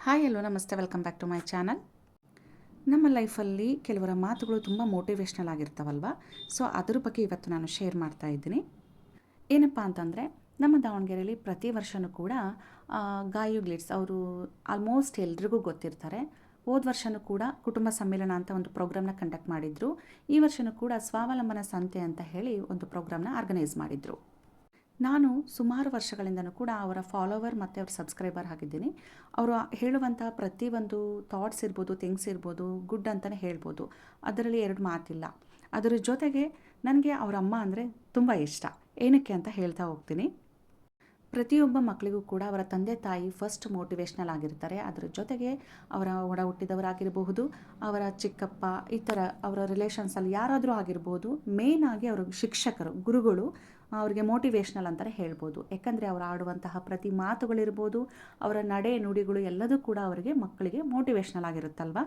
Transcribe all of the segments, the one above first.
Hi hello ನಮಸ್ತೆ, welcome back to my channel. ನಮ್ಮ ಲೈಫಲ್ಲಿ ಕೆಲವರ ಮಾತುಗಳು ತುಂಬ ಮೋಟಿವೇಶ್ನಲ್ ಆಗಿರ್ತಾವಲ್ವ. ಸೊ ಅದ್ರ ಬಗ್ಗೆ ಇವತ್ತು ನಾನು ಶೇರ್ ಮಾಡ್ತಾ ಇದ್ದೀನಿ. ಏನಪ್ಪ ಅಂತಂದರೆ, ನಮ್ಮ ದಾವಣಗೆರೆಯಲ್ಲಿ ಪ್ರತಿ ವರ್ಷವೂ ಕೂಡ ಗಾಯು ಗ್ಲಿಟ್ಸ್ ಅವರು ಆಲ್ಮೋಸ್ಟ್ ಎಲ್ರಿಗೂ ಗೊತ್ತಿರ್ತಾರೆ. ಹೋದ ವರ್ಷವೂ ಕೂಡ ಕುಟುಂಬ ಸಮ್ಮೇಳನ ಅಂತ ಒಂದು ಪ್ರೋಗ್ರಾಮ್ನ ಕಂಡಕ್ಟ್ ಮಾಡಿದರು. ಈ ವರ್ಷವೂ ಕೂಡ ಸ್ವಾವಲಂಬನ ಸಂತೆ ಅಂತ ಹೇಳಿ ಒಂದು ಪ್ರೋಗ್ರಾಮ್ನ ಆರ್ಗನೈಸ್ ಮಾಡಿದರು. ನಾನು ಸುಮಾರು ವರ್ಷಗಳಿಂದನೂ ಕೂಡ ಅವರ ಫಾಲೋವರ್ ಮತ್ತು ಅವ್ರ ಸಬ್ಸ್ಕ್ರೈಬರ್ ಆಗಿದ್ದೀನಿ. ಅವರು ಹೇಳುವಂಥ ಪ್ರತಿಯೊಂದು ಥಾಟ್ಸ್ ಇರ್ಬೋದು, ಥಿಂಗ್ಸ್ ಇರ್ಬೋದು, ಗುಡ್ ಅಂತಲೇ ಹೇಳ್ಬೋದು. ಅದರಲ್ಲಿ ಎರಡು ಮಾತಿಲ್ಲ. ಅದರ ಜೊತೆಗೆ ನನಗೆ ಅವರ ಅಮ್ಮ ಅಂದರೆ ತುಂಬ ಇಷ್ಟ. ಏನಕ್ಕೆ ಅಂತ ಹೇಳ್ತಾ ಹೋಗ್ತೀನಿ. ಪ್ರತಿಯೊಬ್ಬ ಮಕ್ಕಳಿಗೂ ಕೂಡ ಅವರ ತಂದೆ ತಾಯಿ ಫಸ್ಟ್ ಮೋಟಿವೇಶ್ನಲ್ ಆಗಿರ್ತಾರೆ. ಅದರ ಜೊತೆಗೆ ಅವರ ಒಡ ಹುಟ್ಟಿದವರಾಗಿರಬಹುದು, ಅವರ ಚಿಕ್ಕಪ್ಪ, ಈ ಥರ ಅವರ ರಿಲೇಷನ್ಸಲ್ಲಿ ಯಾರಾದರೂ ಆಗಿರ್ಬೋದು. ಮೇನ್ ಆಗಿ ಅವರ ಶಿಕ್ಷಕರು, ಗುರುಗಳು ಅವರಿಗೆ ಮೋಟಿವೇಶ್ನಲ್ ಅಂತಲೇ ಹೇಳ್ಬೋದು. ಯಾಕಂದರೆ ಅವರು ಆಡುವಂತಹ ಪ್ರತಿ ಮಾತುಗಳಿರ್ಬೋದು, ಅವರ ನಡೆ ನುಡಿಗಳು ಎಲ್ಲದೂ ಕೂಡ ಅವರಿಗೆ ಮಕ್ಕಳಿಗೆ ಮೋಟಿವೇಶ್ನಲ್ ಆಗಿರುತ್ತಲ್ವ.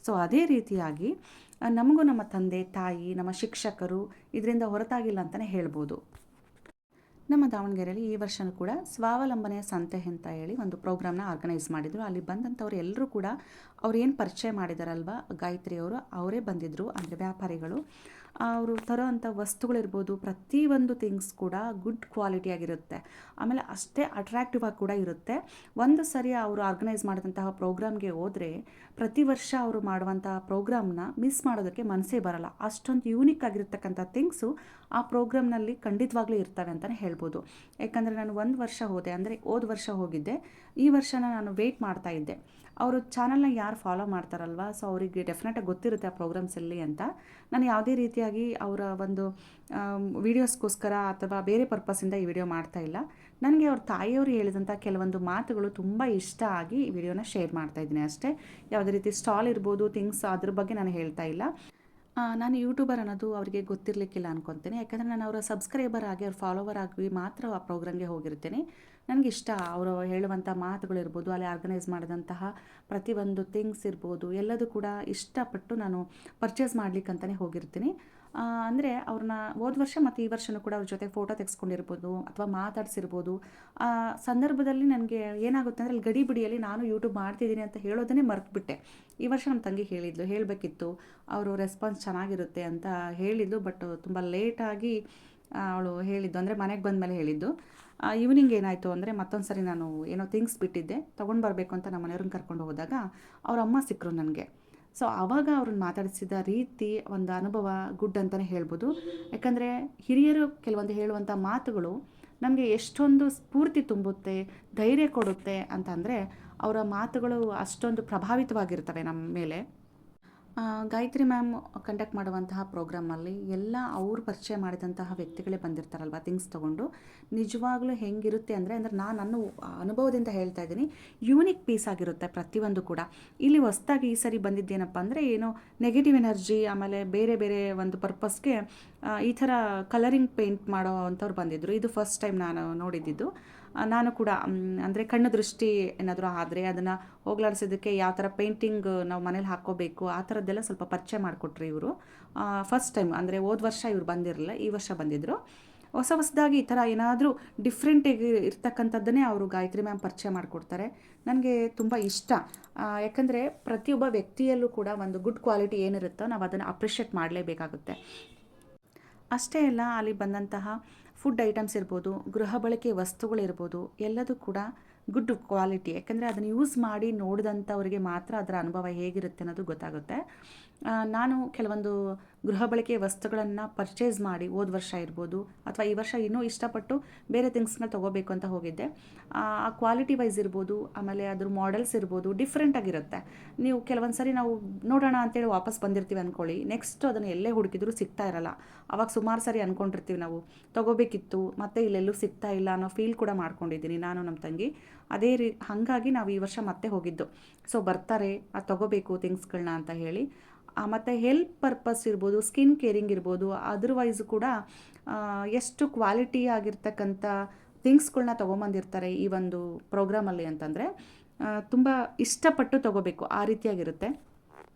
ಸೊ ಅದೇ ರೀತಿಯಾಗಿ ನಮಗೂ ನಮ್ಮ ತಂದೆ ತಾಯಿ, ನಮ್ಮ ಶಿಕ್ಷಕರು ಇದರಿಂದ ಹೊರತಾಗಿಲ್ಲ ಅಂತಲೇ ಹೇಳ್ಬೋದು. ನಮ್ಮ ದಾವಣಗೆರೆಯಲ್ಲಿ ಈ ವರ್ಷವೂ ಕೂಡ ಸ್ವಾವಲಂಬನೆಯ ಸಂತೆ ಅಂತ ಹೇಳಿ ಒಂದು ಪ್ರೋಗ್ರಾಮ್ನ ಆರ್ಗನೈಸ್ ಮಾಡಿದರು. ಅಲ್ಲಿ ಬಂದಂಥವ್ರು ಎಲ್ಲರೂ ಕೂಡ ಅವ್ರು ಏನು ಪರಿಚಯ ಮಾಡಿದಾರಲ್ವ, ಗಾಯತ್ರಿ ಅವರು, ಅವರೇ ಬಂದಿದ್ದರು. ಅಂದರೆ ವ್ಯಾಪಾರಿಗಳು. ಅವರು ತರೋವಂಥ ವಸ್ತುಗಳಿರ್ಬೋದು, ಪ್ರತಿಯೊಂದು ಥಿಂಗ್ಸ್ ಕೂಡ ಗುಡ್ ಕ್ವಾಲಿಟಿಯಾಗಿರುತ್ತೆ. ಆಮೇಲೆ ಅಷ್ಟೇ ಅಟ್ರ್ಯಾಕ್ಟಿವ್ ಆಗಿ ಕೂಡ ಇರುತ್ತೆ. ಒಂದು ಸರಿ ಅವರು ಆರ್ಗನೈಸ್ ಮಾಡಿದಂತಹ ಪ್ರೋಗ್ರಾಮ್ಗೆ ಹೋದರೆ ಪ್ರತಿ ವರ್ಷ ಅವರು ಮಾಡುವಂಥ ಪ್ರೋಗ್ರಾಮ್ನ ಮಿಸ್ ಮಾಡೋದಕ್ಕೆ ಮನಸ್ಸೇ ಬರಲ್ಲ. ಅಷ್ಟೊಂದು ಯೂನಿಕ್ ಆಗಿರ್ತಕ್ಕಂಥ ಥಿಂಗ್ಸು ಆ ಪ್ರೋಗ್ರಾಮ್ನಲ್ಲಿ ಖಂಡಿತವಾಗ್ಲೂ ಇರ್ತವೆ ಅಂತಲೇ ಹೇಳ್ಬೋದು. ಯಾಕಂದರೆ ನಾನು ಒಂದು ವರ್ಷ ಹೋದೆ, ಅಂದರೆ ಹೋದ ವರ್ಷ ಹೋಗಿದ್ದೆ. ಈ ವರ್ಷನ ನಾನು ವೆಯ್ಟ್ ಮಾಡ್ತಾ ಇದ್ದೆ. ಅವರು ಚಾನಲ್ನ ಯಾರು ಫಾಲೋ ಮಾಡ್ತಾರಲ್ವ, ಸೊ ಅವರಿಗೆ ಡೆಫಿನೆಟಾಗಿ ಗೊತ್ತಿರುತ್ತೆ ಆ ಪ್ರೋಗ್ರಾಮ್ಸ್ ಎಲ್ಲಿ ಅಂತ. ನಾನು ಯಾವುದೇ ರೀತಿಯಾಗಿ ಅವರ ಒಂದು ವೀಡಿಯೋಸ್ಗೋಸ್ಕರ ಅಥವಾ ಬೇರೆ ಪರ್ಪಸ್ಸಿಂದ ಈ ವಿಡಿಯೋ ಮಾಡ್ತಾ ಇಲ್ಲ. ನನಗೆ ಅವ್ರ ತಾಯಿಯವರು ಹೇಳಿದಂಥ ಕೆಲವೊಂದು ಮಾತುಗಳು ತುಂಬ ಇಷ್ಟ ಆಗಿ ಈ ವಿಡಿಯೋನ ಶೇರ್ ಮಾಡ್ತಾ ಇದ್ದೀನಿ ಅಷ್ಟೇ. ಯಾವುದೇ ರೀತಿ ಸ್ಟಾಲ್ ಇರ್ಬೋದು, ಥಿಂಗ್ಸ್ ಅದ್ರ ಬಗ್ಗೆ ನಾನು ಹೇಳ್ತಾ ಇಲ್ಲ. ನಾನು ಯೂಟ್ಯೂಬರ್ ಅನ್ನೋದು ಅವರಿಗೆ ಗೊತ್ತಿರಲಿಕ್ಕಿಲ್ಲ ಅನ್ಕೊತೀನಿ. ಯಾಕಂದರೆ ನಾನು ಅವರ ಸಬ್ಸ್ಕ್ರೈಬರ್ ಆಗಿ, ಅವ್ರ ಫಾಲೋವರ್ ಆಗಿ ಮಾತ್ರ ಆ ಪ್ರೋಗ್ರಾಮ್ಗೆ ಹೋಗಿರ್ತೀನಿ. ನನಗಿಷ್ಟ ಅವರು ಹೇಳುವಂಥ ಮಾತುಗಳಿರ್ಬೋದು, ಅಲ್ಲಿ ಆರ್ಗನೈಸ್ ಮಾಡಿದಂತಹ ಪ್ರತಿಯೊಂದು ಥಿಂಗ್ಸ್ ಇರ್ಬೋದು, ಎಲ್ಲದೂ ಕೂಡ ಇಷ್ಟಪಟ್ಟು ನಾನು ಪರ್ಚೇಸ್ ಮಾಡ್ಲಿಕ್ಕಂತಲೇ ಹೋಗಿರ್ತೀನಿ. ಅಂದರೆ ಅವ್ರನ್ನ ಹೋದ ವರ್ಷ ಮತ್ತು ಈ ವರ್ಷವೂ ಕೂಡ ಅವ್ರ ಜೊತೆ ಫೋಟೋ ತೆಗೆಸ್ಕೊಂಡಿರ್ಬೋದು ಅಥವಾ ಮಾತಾಡ್ಸಿರ್ಬೋದು. ಆ ಸಂದರ್ಭದಲ್ಲಿ ನನಗೆ ಏನಾಗುತ್ತೆ ಅಂದರೆ, ಅಲ್ಲಿ ಗಡಿಬಿಡಿಯಲ್ಲಿ ನಾನು ಯೂಟ್ಯೂಬ್ ಮಾಡ್ತಿದ್ದೀನಿ ಅಂತ ಹೇಳೋದನ್ನೇ ಮರೆತುಬಿಟ್ಟೆ. ಈ ವರ್ಷ ನಮ್ಮ ತಂಗಿ ಹೇಳಿದ್ಲು, ಹೇಳಬೇಕಿತ್ತು, ಅವರು ರೆಸ್ಪಾನ್ಸ್ ಚೆನ್ನಾಗಿರುತ್ತೆ ಅಂತ ಹೇಳಿದ್ಲು. ಬಟ್ ತುಂಬ ಲೇಟಾಗಿ ಅವಳು ಹೇಳಿದ್ದು, ಅಂದರೆ ಮನೆಗೆ ಬಂದಮೇಲೆ ಹೇಳಿದ್ದು. ಈವ್ನಿಂಗ್ ಏನಾಯಿತು ಅಂದರೆ, ಮತ್ತೊಂದು ಸರಿ ನಾನು ಏನೋ ಥಿಂಗ್ಸ್ ಬಿಟ್ಟಿದ್ದೆ, ತೊಗೊಂಡು ಬರಬೇಕು ಅಂತ ನಮ್ಮ ಮನೆಯವ್ರನ್ನ ಕರ್ಕೊಂಡು ಹೋದಾಗ ಅವ್ರ ಅಮ್ಮ ಸಿಕ್ಕರು ನನಗೆ. ಸೊ ಆವಾಗ ಅವ್ರನ್ನ ಮಾತಾಡಿಸಿದ ರೀತಿ, ಒಂದು ಅನುಭವ ಗುಡ್ ಅಂತಲೇ ಹೇಳ್ಬೋದು. ಯಾಕಂದರೆ ಹಿರಿಯರು ಕೆಲವೊಂದು ಹೇಳುವಂಥ ಮಾತುಗಳು ನಮಗೆ ಎಷ್ಟೊಂದು ಸ್ಫೂರ್ತಿ ತುಂಬುತ್ತೆ, ಧೈರ್ಯ ಕೊಡುತ್ತೆ ಅಂತಂದರೆ ಅವರ ಮಾತುಗಳು ಅಷ್ಟೊಂದು ಪ್ರಭಾವಿತವಾಗಿರ್ತವೆ ನಮ್ಮ ಮೇಲೆ. ಗಾಯತ್ರಿ ಮ್ಯಾಮ್ ಕಂಡಕ್ಟ್ ಮಾಡುವಂತಹ ಪ್ರೋಗ್ರಾಮಲ್ಲಿ ಎಲ್ಲ ಅವ್ರು ಪರಿಚಯ ಮಾಡಿದಂತಹ ವ್ಯಕ್ತಿಗಳೇ ಬಂದಿರ್ತಾರಲ್ವ ಥಿಂಗ್ಸ್ ತೊಗೊಂಡು. ನಿಜವಾಗ್ಲೂ ಹೆಂಗಿರುತ್ತೆ ಅಂದರೆ ನಾನು ನನ್ನ ಅನುಭವದಿಂದ ಹೇಳ್ತಾ ಇದ್ದೀನಿ, ಯೂನಿಕ್ ಪೀಸ್ ಆಗಿರುತ್ತೆ ಪ್ರತಿಯೊಂದು ಕೂಡ. ಇಲ್ಲಿ ಹೊಸ್ದಾಗಿ ಈ ಸರಿ ಬಂದಿದ್ದೇನಪ್ಪ ಅಂದರೆ, ಏನೋ ನೆಗೆಟಿವ್ ಎನರ್ಜಿ, ಆಮೇಲೆ ಬೇರೆ ಬೇರೆ ಒಂದು ಪರ್ಪಸ್ಗೆ ಈ ಥರ ಕಲರಿಂಗ್ ಪೇಂಟ್ ಮಾಡೋ ಅಂಥವ್ರು ಬಂದಿದ್ದರು. ಇದು ಫಸ್ಟ್ ಟೈಮ್ ನಾನು ನೋಡಿದ್ದಿದ್ದು. ನಾನು ಕೂಡ ಅಂದರೆ ಕಣ್ಣು ದೃಷ್ಟಿ ಏನಾದರೂ ಆದರೆ ಅದನ್ನು ಹೋಗ್ಲಾಡಿಸೋದಕ್ಕೆ ಯಾವ ಥರ ಪೇಂಟಿಂಗ್ ನಾವು ಮನೇಲಿ ಹಾಕ್ಕೋಬೇಕು, ಆ ಥರದ್ದೆಲ್ಲ ಸ್ವಲ್ಪ ಪರಿಚಯ ಮಾಡಿಕೊಟ್ರು ಇವರು. ಫಸ್ಟ್ ಟೈಮ್ ಅಂದರೆ ಹೋದ ವರ್ಷ ಇವ್ರು ಬಂದಿರಲಿಲ್ಲ, ಈ ವರ್ಷ ಬಂದಿದ್ದರು. ಹೊಸದಾಗಿ ಈ ಥರ ಏನಾದರೂ ಡಿಫ್ರೆಂಟಾಗಿ ಇರ್ತಕ್ಕಂಥದ್ದನ್ನೇ ಅವರು ಗಾಯತ್ರಿ ಮ್ಯಾಮ್ ಪರಿಚಯ ಮಾಡಿಕೊಡ್ತಾರೆ. ನನಗೆ ತುಂಬ ಇಷ್ಟ. ಯಾಕಂದರೆ ಪ್ರತಿಯೊಬ್ಬ ವ್ಯಕ್ತಿಯಲ್ಲೂ ಕೂಡ ಒಂದು ಗುಡ್ ಕ್ವಾಲಿಟಿ ಏನಿರುತ್ತೋ ನಾವು ಅದನ್ನು ಅಪ್ರಿಷಿಯೇಟ್ ಮಾಡಲೇಬೇಕಾಗುತ್ತೆ. ಅಷ್ಟೇ ಅಲ್ಲ, ಅಲ್ಲಿ ಬಂದಂತಹ ಫುಡ್ ಐಟಮ್ಸ್ ಇರ್ಬೋದು, ಗೃಹ ಬಳಕೆ ವಸ್ತುಗಳಿರ್ಬೋದು, ಎಲ್ಲದೂ ಕೂಡ ಗುಡ್ ಕ್ವಾಲಿಟಿ. ಯಾಕಂದರೆ ಅದನ್ನು ಯೂಸ್ ಮಾಡಿ ನೋಡಿದಂಥವ್ರಿಗೆ ಮಾತ್ರ ಅದರ ಅನುಭವ ಹೇಗಿರುತ್ತೆ ಅನ್ನೋದು ಗೊತ್ತಾಗುತ್ತೆ. ನಾನು ಕೆಲವೊಂದು ಗೃಹ ಬಳಕೆ ವಸ್ತುಗಳನ್ನು ಪರ್ಚೇಸ್ ಮಾಡಿ ಹೋದ ವರ್ಷ ಇರ್ಬೋದು ಅಥವಾ ಈ ವರ್ಷ ಇನ್ನೂ ಇಷ್ಟಪಟ್ಟು ಬೇರೆ ಥಿಂಗ್ಸ್ನ ತೊಗೋಬೇಕು ಅಂತ ಹೋಗಿದ್ದೆ. ಆ ಕ್ವಾಲಿಟಿ ವೈಸ್ ಇರ್ಬೋದು, ಆಮೇಲೆ ಅದ್ರ ಮಾಡೆಲ್ಸ್ ಇರ್ಬೋದು, ಡಿಫ್ರೆಂಟಾಗಿರುತ್ತೆ. ನೀವು ಕೆಲವೊಂದು ಸರಿ ನಾವು ನೋಡೋಣ ಅಂತೇಳಿ ವಾಪಸ್ ಬಂದಿರ್ತೀವಿ ಅಂದ್ಕೊಳ್ಳಿ, ನೆಕ್ಸ್ಟ್ ಅದನ್ನು ಎಲ್ಲೇ ಹುಡುಕಿದ್ರೂ ಸಿಗ್ತಾ ಇರಲ್ಲ. ಆವಾಗ ಸುಮಾರು ಸರಿ ಅಂದ್ಕೊಂಡಿರ್ತೀವಿ ನಾವು ತೊಗೋಬೇಕಿತ್ತು, ಮತ್ತು ಇಲ್ಲೆಲ್ಲೂ ಸಿಗ್ತಾ ಇಲ್ಲ ಅನ್ನೋ ಫೀಲ್ ಕೂಡ ಮಾಡ್ಕೊಂಡಿದ್ದೀನಿ ನಾನು, ನಮ್ಮ ತಂಗಿ. ಹಾಗಾಗಿ ನಾವು ಈ ವರ್ಷ ಮತ್ತೆ ಹೋಗಿದ್ದು. ಸೊ ಬರ್ತಾರೆ, ಅದು ತೊಗೋಬೇಕು ಥಿಂಗ್ಸ್ಗಳನ್ನ ಅಂತ ಹೇಳಿ. ಮತ್ತು ಹೆಲ್ತ್ ಪರ್ಪಸ್ ಇರ್ಬೋದು, ಸ್ಕಿನ್ ಕೇರಿಂಗ್ ಇರ್ಬೋದು, ಅದರ್ವೈಸ್ ಕೂಡ ಎಷ್ಟು ಕ್ವಾಲಿಟಿ ಆಗಿರ್ತಕ್ಕಂಥ ಥಿಂಗ್ಸ್ಗಳನ್ನ ತೊಗೊಂಬಂದಿರ್ತಾರೆ ಈ ಒಂದು ಪ್ರೋಗ್ರಾಮಲ್ಲಿ ಅಂತಂದರೆ ತುಂಬ ಇಷ್ಟಪಟ್ಟು ತೊಗೋಬೇಕು, ಆ ರೀತಿಯಾಗಿರುತ್ತೆ.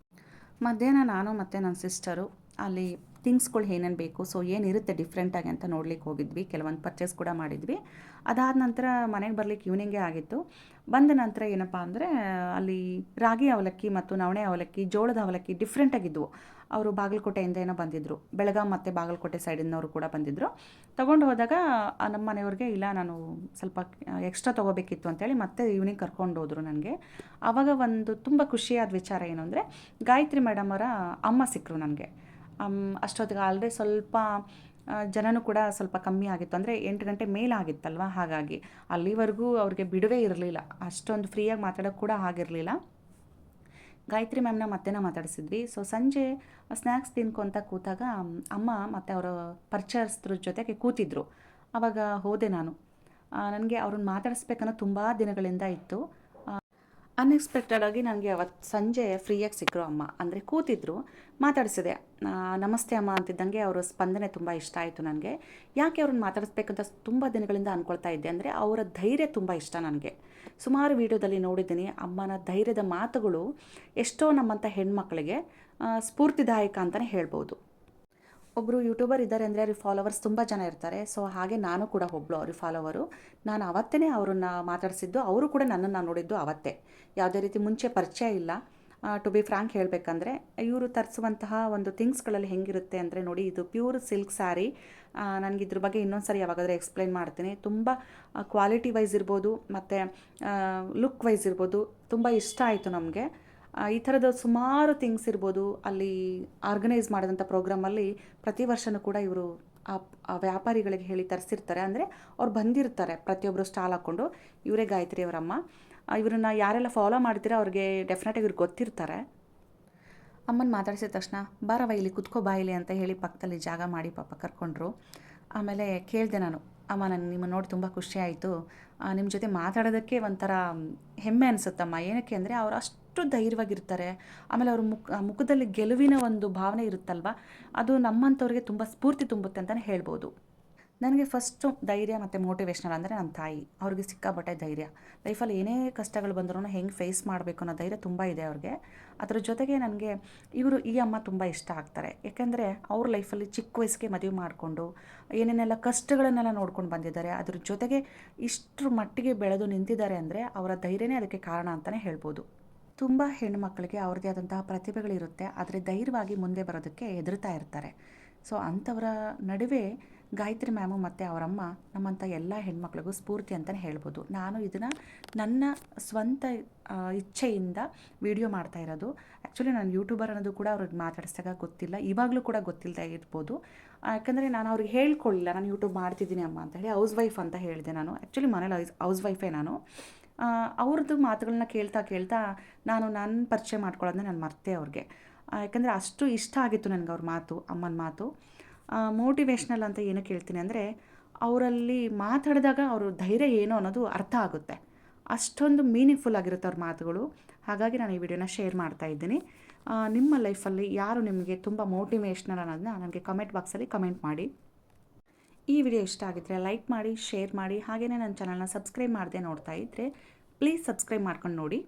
ಮಧ್ಯಾಹ್ನ ನಾನು ಮತ್ತು ನನ್ನ ಸಿಸ್ಟರು ಅಲ್ಲಿ ಥಿಂಗ್ಸ್ಗಳು ಏನೇನು ಬೇಕು, ಸೊ ಏನಿರುತ್ತೆ ಡಿಫ್ರೆಂಟಾಗಿ ಅಂತ ನೋಡ್ಲಿಕ್ಕೆ ಹೋಗಿದ್ವಿ. ಕೆಲವೊಂದು ಪರ್ಚೇಸ್ ಕೂಡ ಮಾಡಿದ್ವಿ. ಅದಾದ ನಂತರ ಮನೆಗೆ ಬರ್ಲಿಕ್ಕೆ ಈವ್ನಿಂಗೇ ಆಗಿತ್ತು. ಬಂದ ನಂತರ ಏನಪ್ಪ ಅಂದರೆ ಅಲ್ಲಿ ರಾಗಿ ಅವಲಕ್ಕಿ ಮತ್ತು ನವಣೆ ಅವಲಕ್ಕಿ, ಜೋಳದ ಅವಲಕ್ಕಿ ಡಿಫ್ರೆಂಟಾಗಿದ್ದವು. ಅವರು ಬಾಗಲಕೋಟೆಯಿಂದ ಏನೋ ಬಂದಿದ್ದರು, ಬೆಳಗಾಂ ಮತ್ತು ಬಾಗಲಕೋಟೆ ಸೈಡಿನವರು ಕೂಡ ಬಂದಿದ್ದರು. ತೊಗೊಂಡು ಹೋದಾಗ ನಮ್ಮ ಮನೆಯವ್ರಿಗೆ ಇಲ್ಲ ನಾನು ಸ್ವಲ್ಪ ಎಕ್ಸ್ಟ್ರಾ ತೊಗೋಬೇಕಿತ್ತು ಅಂತೇಳಿ ಮತ್ತೆ ಈವ್ನಿಂಗ್ ಕರ್ಕೊಂಡು ಹೋದರು ನನಗೆ. ಆವಾಗ ಒಂದು ತುಂಬ ಖುಷಿಯಾದ ವಿಚಾರ ಏನು ಅಂದರೆ ಗಾಯತ್ರಿ ಮೇಡಮ್ ಅವರ ಅಮ್ಮ ಸಿಕ್ಕರು ನನಗೆ. ಅಷ್ಟೊತ್ತಿಗೆ ಆಲ್ರೆಡಿ ಸ್ವಲ್ಪ ಜನನೂ ಕೂಡ ಸ್ವಲ್ಪ ಕಮ್ಮಿ ಆಗಿತ್ತು, ಅಂದರೆ 8 ಗಂಟೆ ಮೇಲಾಗಿತ್ತಲ್ವ, ಹಾಗಾಗಿ ಅಲ್ಲಿವರೆಗೂ ಅವ್ರಿಗೆ ಬಿಡುವೇ ಇರಲಿಲ್ಲ, ಅಷ್ಟೊಂದು ಫ್ರೀಯಾಗಿ ಮಾತಾಡೋಕ್ಕೆ ಕೂಡ ಆಗಿರಲಿಲ್ಲ. ಗಾಯತ್ರಿ ಮ್ಯಾಮ್ನ ಮತ್ತೆ ಮಾತಾಡಿಸಿದ್ವಿ. ಸೊ ಸಂಜೆ ಸ್ನ್ಯಾಕ್ಸ್ ತಿನ್ಕೊಂತ ಕೂತಾಗ ಅಮ್ಮ ಮತ್ತು ಅವರ ಪರಿಚಯಸ್ಥರ ಜೊತೆಗೆ ಕೂತಿದ್ರು. ಆವಾಗ ಹೋದೆ ನಾನು. ನನಗೆ ಅವ್ರನ್ನ ಮಾತಾಡಿಸ್ಬೇಕನ್ನೋ ತುಂಬ ದಿನಗಳಿಂದ ಇತ್ತು. ಅನ್ಎಕ್ಸ್ಪೆಕ್ಟೆಡಾಗಿ ನನಗೆ ಅವತ್ತು ಸಂಜೆ ಫ್ರೀಯಾಗಿ ಸಿಕ್ಕರು ಅಮ್ಮ. ಅಂದರೆ ಕೂತಿದ್ರು, ಮಾತಾಡಿಸಿದೆ. ನಮಸ್ತೆ ಅಮ್ಮ ಅಂತಿದ್ದಂಗೆ ಅವರ ಸ್ಪಂದನೆ ತುಂಬ ಇಷ್ಟ ಆಯಿತು ನನಗೆ. ಯಾಕೆ ಅವ್ರನ್ನ ಮಾತಾಡಿಸ್ಬೇಕಂತ ತುಂಬ ದಿನಗಳಿಂದ ಅಂದ್ಕೊಳ್ತಾ ಇದ್ದೆ ಅಂದರೆ ಅವರ ಧೈರ್ಯ ತುಂಬ ಇಷ್ಟ ನನಗೆ. ಸುಮಾರು ವೀಡಿಯೋದಲ್ಲಿ ನೋಡಿದ್ದೀನಿ ಅಮ್ಮನ ಧೈರ್ಯದ ಮಾತುಗಳು ಎಷ್ಟೋ ನಮ್ಮಂಥ ಹೆಣ್ಮಕ್ಳಿಗೆ ಸ್ಫೂರ್ತಿದಾಯಕ ಅಂತಲೇ ಹೇಳ್ಬೋದು. ಒಬ್ಬರು ಯೂಟ್ಯೂಬರ್ ಇದ್ದಾರೆ ಅಂದರೆ ಅವ್ರಿಗೆ ಫಾಲೋವರ್ಸ್ ತುಂಬ ಜನ ಇರ್ತಾರೆ. ಸೊ ಹಾಗೆ ನಾನು ಕೂಡ ಒಬ್ಬಳು ಅವ್ರಿಗೆ ಫಾಲೋವರು. ನಾನು ಅವತ್ತೇ ಅವ್ರನ್ನ ಮಾತಾಡಿಸಿದ್ದು, ಅವರು ಕೂಡ ನನ್ನನ್ನು ನೋಡಿದ್ದು ಅವತ್ತೇ. ಯಾವುದೇ ರೀತಿ ಮುಂಚೆ ಪರಿಚಯ ಇಲ್ಲ. ಟು ಬಿ ಫ್ರಾಂಕ್ ಹೇಳಬೇಕಂದ್ರೆ ಇವರು ತರಿಸುವಂತಹ ಒಂದು ಥಿಂಗ್ಸ್ಗಳಲ್ಲಿ ಹೆಂಗಿರುತ್ತೆ ಅಂದರೆ ನೋಡಿ, ಇದು ಪ್ಯೂರ್ ಸಿಲ್ಕ್ ಸ್ಯಾರಿ. ನನಗೆ ಇದ್ರ ಬಗ್ಗೆ ಇನ್ನೊಂದು ಸರಿ ಯಾವಾಗಾದರೂ ಎಕ್ಸ್ಪ್ಲೈನ್ ಮಾಡ್ತೀನಿ. ತುಂಬ ಕ್ವಾಲಿಟಿ ವೈಸ್ ಇರ್ಬೋದು ಮತ್ತು ಲುಕ್ ವೈಸ್ ಇರ್ಬೋದು, ತುಂಬ ಇಷ್ಟ ಆಯಿತು ನಮಗೆ. ಈ ಥರದ ಸುಮಾರು ಥಿಂಗ್ಸ್ ಇರ್ಬೋದು. ಅಲ್ಲಿ ಆರ್ಗನೈಸ್ ಮಾಡಿದಂಥ ಪ್ರೋಗ್ರಾಮಲ್ಲಿ ಪ್ರತಿ ವರ್ಷವೂ ಕೂಡ ಇವರು ಆ ವ್ಯಾಪಾರಿಗಳಿಗೆ ಹೇಳಿ ತರಿಸಿರ್ತಾರೆ. ಅಂದರೆ ಅವ್ರು ಬಂದಿರ್ತಾರೆ ಪ್ರತಿಯೊಬ್ಬರು ಸ್ಟಾಲ್ ಹಾಕ್ಕೊಂಡು. ಇವರೇ ಗಾಯತ್ರಿ ಅವರಮ್ಮ. ಇವ್ರನ್ನ ಯಾರೆಲ್ಲ ಫಾಲೋ ಮಾಡ್ತೀರೋ ಅವ್ರಿಗೆ ಡೆಫಿನೆಟಾಗಿ ಇವ್ರಿಗೆ ಗೊತ್ತಿರ್ತಾರೆ. ಅಮ್ಮನ ಮಾತಾಡಿಸಿದ ತಕ್ಷಣ ಬಾರವ ಇಲ್ಲಿ ಕುತ್ಕೋ ಬಾಯಿಲಿ ಅಂತ ಹೇಳಿ ಪಕ್ಕದಲ್ಲಿ ಜಾಗ ಮಾಡಿ ಪಾಪ ಕರ್ಕೊಂಡ್ರು. ಆಮೇಲೆ ಕೇಳಿದೆ ನಾನು, ಅಮ್ಮ ನನಗೆ ನಿಮ್ಮನ್ನು ನೋಡಿ ತುಂಬ ಖುಷಿ ಆಯಿತು, ನಿಮ್ಮ ಜೊತೆ ಮಾತಾಡೋದಕ್ಕೆ ಒಂಥರ ಹೆಮ್ಮೆ ಅನಿಸುತ್ತಮ್ಮ. ಏನಕ್ಕೆ ಅಂದರೆ ಅವರು ಅಷ್ಟು ಧೈರ್ಯವಾಗಿರ್ತಾರೆ. ಆಮೇಲೆ ಅವ್ರ ಮುಖದಲ್ಲಿ ಗೆಲುವಿನ ಒಂದು ಭಾವನೆ ಇರುತ್ತಲ್ವ, ಅದು ನಮ್ಮಂಥವ್ರಿಗೆ ತುಂಬ ಸ್ಫೂರ್ತಿ ತುಂಬುತ್ತೆ ಅಂತಲೇ ಹೇಳ್ಬೋದು. ನನಗೆ ಫಸ್ಟು ಧೈರ್ಯ ಮತ್ತು ಮೋಟಿವೇಶ್ನಲ್ ಅಂದರೆ ನನ್ನ ತಾಯಿ. ಅವ್ರಿಗೆ ಸಿಕ್ಕಾಪಟ್ಟೆ ಧೈರ್ಯ. ಲೈಫಲ್ಲಿ ಏನೇ ಕಷ್ಟಗಳು ಬಂದ್ರೂ ಹೆಂಗೆ ಫೇಸ್ ಮಾಡಬೇಕು ಅನ್ನೋ ಧೈರ್ಯ ತುಂಬ ಇದೆ ಅವ್ರಿಗೆ. ಅದರ ಜೊತೆಗೆ ನನಗೆ ಈ ಅಮ್ಮ ತುಂಬ ಇಷ್ಟ ಆಗ್ತಾರೆ. ಯಾಕೆಂದರೆ ಅವ್ರ ಲೈಫಲ್ಲಿ ಚಿಕ್ಕ ವಯಸ್ಸಿಗೆ ಮದುವೆ ಮಾಡಿಕೊಂಡು ಏನೇನೆಲ್ಲ ಕಷ್ಟಗಳನ್ನೆಲ್ಲ ನೋಡ್ಕೊಂಡು ಬಂದಿದ್ದಾರೆ. ಅದ್ರ ಜೊತೆಗೆ ಇಷ್ಟರ ಮಟ್ಟಿಗೆ ಬೆಳೆದು ನಿಂತಿದ್ದಾರೆ ಅಂದರೆ ಅವರ ಧೈರ್ಯನೇ ಅದಕ್ಕೆ ಕಾರಣ ಅಂತಲೇ ಹೇಳ್ಬೋದು. ತುಂಬ ಹೆಣ್ಣುಮಕ್ಕಳಿಗೆ ಅವ್ರದ್ದೇ ಆದಂತಹ ಪ್ರತಿಭೆಗಳಿರುತ್ತೆ, ಆದರೆ ಧೈರ್ಯವಾಗಿ ಮುಂದೆ ಬರೋದಕ್ಕೆ ಹೆದರ್ತಾ ಇರ್ತಾರೆ. ಸೊ ಅಂಥವರ ನಡುವೆ ಗಾಯತ್ರಿ ಮ್ಯಾಮು ಮತ್ತು ಅವರಮ್ಮ ನಮ್ಮಂಥ ಎಲ್ಲ ಹೆಣ್ಮಕ್ಳಿಗೂ ಸ್ಫೂರ್ತಿ ಅಂತಲೇ ಹೇಳ್ಬೋದು. ನಾನು ಇದನ್ನು ನನ್ನ ಸ್ವಂತ ಇಚ್ಛೆಯಿಂದ ವಿಡಿಯೋ ಮಾಡ್ತಾ ಇರೋದು. ಆ್ಯಕ್ಚುಲಿ ನಾನು ಯೂಟ್ಯೂಬರ್ ಅನ್ನೋದು ಕೂಡ ಅವ್ರಿಗೆ ಮಾತಾಡಿಸಿದಾಗ ಗೊತ್ತಿಲ್ಲ, ಇವಾಗಲೂ ಕೂಡ ಗೊತ್ತಿಲ್ಲದೆ ಇರ್ಬೋದು. ಯಾಕಂದರೆ ನಾನು ಅವ್ರಿಗೆ ಹೇಳ್ಕೊಳ್ಳಿಲ್ಲ ನಾನು ಯೂಟ್ಯೂಬ್ ಮಾಡ್ತಿದ್ದೀನಿ ಅಮ್ಮ ಅಂತ ಹೇಳಿ. ಹೌಸ್ ವೈಫ್ ಅಂತ ಹೇಳಿದೆ ನಾನು. ಆ್ಯಕ್ಚುಲಿ ಮನೇಲಿ ಹೌಸ್ ವೈಫೇ ನಾನು. ಅವ್ರದ್ದು ಮಾತುಗಳನ್ನ ಕೇಳ್ತಾ ನಾನು ನನ್ನ ಪರಿಚಯ ಮಾಡ್ಕೊಳ್ಳೋದನ್ನ ನಾನು ಮರ್ತೆ ಅವ್ರಿಗೆ. ಯಾಕಂದರೆ ಅಷ್ಟು ಇಷ್ಟ ಆಗಿತ್ತು ನನಗೆ ಅವ್ರ ಮಾತು, ಅಮ್ಮನ ಮಾತು. ಮೋಟಿವೇಶ್ನಲ್ ಅಂತ ಏನಕ್ಕೆ ಹೇಳ್ತೀನಿ ಅಂದರೆ ಅವರಲ್ಲಿ ಮಾತಾಡಿದಾಗ ಅವ್ರ ಧೈರ್ಯ ಏನು ಅನ್ನೋದು ಅರ್ಥ ಆಗುತ್ತೆ. ಅಷ್ಟೊಂದು ಮೀನಿಂಗ್ಫುಲ್ ಆಗಿರುತ್ತೆ ಅವ್ರ ಮಾತುಗಳು. ಹಾಗಾಗಿ ನಾನು ಈ ವಿಡಿಯೋನ ಶೇರ್ ಮಾಡ್ತಾ ಇದ್ದೀನಿ. ನಿಮ್ಮ ಲೈಫಲ್ಲಿ ಯಾರು ನಿಮಗೆ ತುಂಬ ಮೋಟಿವೇಶ್ನಲ್ ಅನ್ನೋದನ್ನ ನನಗೆ ಕಮೆಂಟ್ ಬಾಕ್ಸಲ್ಲಿ ಕಮೆಂಟ್ ಮಾಡಿ. ಈ ವಿಡಿಯೋ ಇಷ್ಟ ಆಗಿದ್ದರೆ ಲೈಕ್ ಮಾಡಿ, ಶೇರ್ ಮಾಡಿ. ಹಾಗೆಯೇ ನನ್ನ ಚಾನಲ್ನ ಸಬ್ಸ್ಕ್ರೈಬ್ ಮಾಡದೆ ನೋಡ್ತಾ ಇದ್ದರೆ ಪ್ಲೀಸ್ ಸಬ್ಸ್ಕ್ರೈಬ್ ಮಾಡ್ಕೊಂಡು ನೋಡಿ.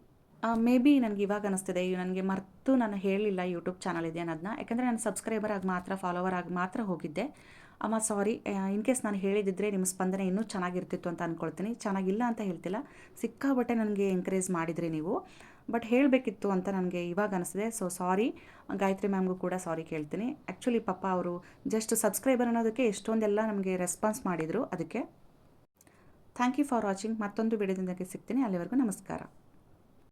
ಮೇ ಬಿ ನನಗೆ ಇವಾಗ ಅನ್ನಿಸ್ತಿದೆ, ನನಗೆ ಮರೆತು ನಾನು ಹೇಳಲಿಲ್ಲ ಯೂಟ್ಯೂಬ್ ಚಾನಲ್ ಇದೆ ಅನ್ನೋದನ್ನ. ಯಾಕಂದರೆ ನಾನು ಸಬ್ಸ್ಕ್ರೈಬರ್ ಆಗಿ ಮಾತ್ರ, ಫಾಲೋವರ್ ಆಗಿ ಮಾತ್ರ ಹೋಗಿದ್ದೆ. ಅಮ್ಮ ಸಾರಿ, ಇನ್ ಕೇಸ್ ನಾನು ಹೇಳಿದಿದ್ದರೆ ನಿಮ್ಮ ಸ್ಪಂದನೆ ಇನ್ನೂ ಚೆನ್ನಾಗಿರ್ತಿತ್ತು ಅಂತ ಅಂದ್ಕೊಳ್ತೀನಿ. ಚೆನ್ನಾಗಿಲ್ಲ ಅಂತ ಹೇಳ್ತಿಲ್ಲ, ಸಿಕ್ಕಾಬಟ್ಟೆ ನನಗೆ ಎಂಕರೇಜ್ ಮಾಡಿದ್ರಿ ನೀವು. ಬಟ್ ಹೇಳಬೇಕಿತ್ತು ಅಂತ ನನಗೆ ಇವಾಗ ಅನಿಸಿದೆ. So sorry. ಗಾಯತ್ರಿ ಮ್ಯಾಮ್ಗೂ ಕೂಡ ಸಾರಿ ಕೇಳ್ತೀನಿ. ಆ್ಯಕ್ಚುಲಿ ಪಾಪ ಅವರು ಜಸ್ಟ್ ಸಬ್ಸ್ಕ್ರೈಬರ್ ಅನ್ನೋದಕ್ಕೆ ಎಷ್ಟೊಂದೆಲ್ಲ ನಮಗೆ ರೆಸ್ಪಾನ್ಸ್ ಮಾಡಿದರು. ಅದಕ್ಕೆ ಥ್ಯಾಂಕ್ ಯು ಫಾರ್ ವಾಚಿಂಗ್. ಮತ್ತೊಂದು ವಿಡಿಯೋದಿಂದ ಸಿಗ್ತೀನಿ. ಅಲ್ಲಿವರೆಗೂ ನಮಸ್ಕಾರ.